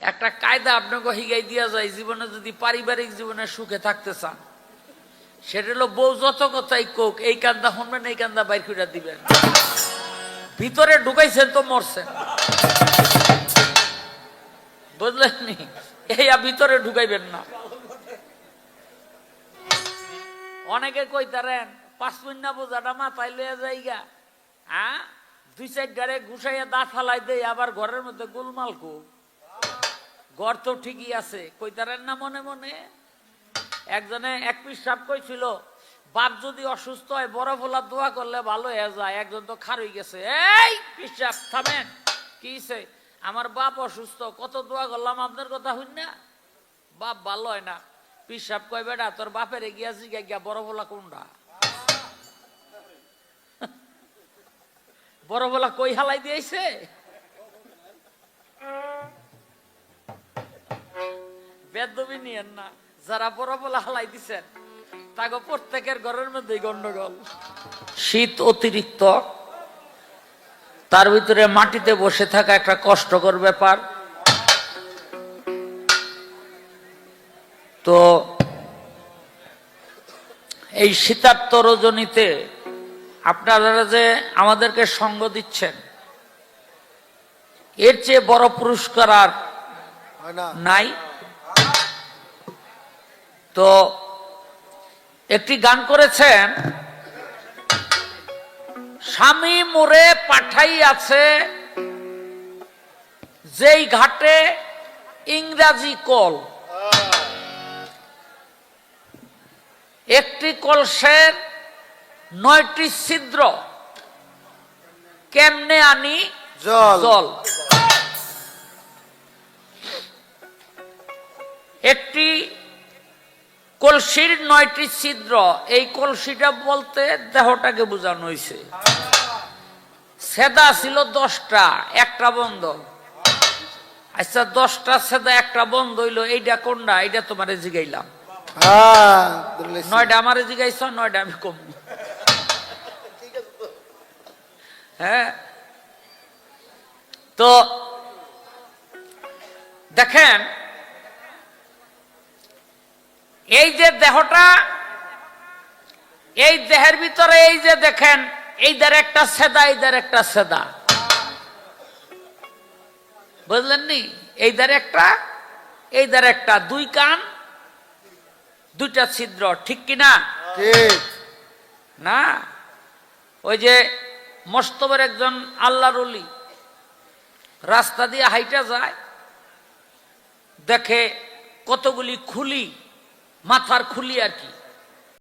একটা কায়দা আপনাকে হিগাই দিয়া যায়, জীবনে যদি পারিবারিক জীবনে সুখে থাকতে চান, সেটা হলো বউ যত কথাই কোক, এই কান্দা শুনবেন, এই কান্দা বাইর করে দিবেন। ভিতরে ঢুকাইছেন তো মরছেন, বুঝলেন নি? এই ভিতরে ঢুকাইবেন না। অনেকে কইতারেন 5 মিনিট বোঝাটা মাথায় লইয়া যাইগা, হ্যাঁ 2-4 গাড়ে ঘুষাইয়া দাঁত ফালাই দেয়, আবার ঘরের মধ্যে গোলমাল কো। ঘর তো ঠিকই আছে, কইতারেন না মনে মনে। একজনে এক পিসাব কইছিল, বাপ যদি অসুস্থ হয় বড় ফোলা দোয়া করলে ভালো হয়ে যায়। একজন তো খারই গেছে, এই পিসাব থামেন, কি হইছে? আমার বাপ অসুস্থ, কত দোয়া করলাম আপনার কথা হইন না, বাপ ভালো হয় না। পিসাব কয়, বেটা তোর বাপের গিয়া জিগা গিয়া বড় ফোলা কোনটা? বড় ফোলা কই হালাই দিয়েছে? বেদবি নিয়েন না, যারা বড় ফোলা হালাই দিছেন তাকে প্রত্যেকের ঘরের মধ্যে গন্ডগোল। শীত অতিরিক্ত, তার ভিতরে মাটিতে বসে থাকা একটা কষ্টকর ব্যাপার। তো এই শীতার্ত রজনীতে আপনারা যে আমাদেরকে সঙ্গ দিচ্ছেন, এর চেয়ে বড় পুরস্কার আর নাই। তো একটি গান করেছেন, স্বামী মোরে পাঠাইয়াছে যেই ঘাটে ইংরাজি কল, একটি কলসের 9টি ছিদ্র, কেমনে আনি জল। একটি কলসির 9টি ছিদ্র, এই কলসিটা বলতে দেহটাকে বোঝানো হয়েছে। সেদা ছিল 10টা, একটা বন্ধ। আচ্ছা 10টা সেদা একটা বন্ধ হইলো, এইটা কোনটা? এইটা তোমারে জিগাইলাম। 9টা আমারে জিগাইছ, 9টা আমি কম। হ্যাঁ, তো দেখেন এই যে দেহটা, এই দেহের ভিতরে এই যে দেখেন, এই ধারে একটা সেদা, এই ধারে একটা সেদা, বুঝলেন নি? এই ধারে একটা, এই ধারে একটা, 2 কান 2টা ছিদ্র, ঠিক কিনা? ঠিক না? ওই যে মস্তবের একজন আল্লাহর ওলি রাস্তা দিয়ে হাইটা যায়, দেখে কতগুলি খুলি, মাথার খুলি আর কি,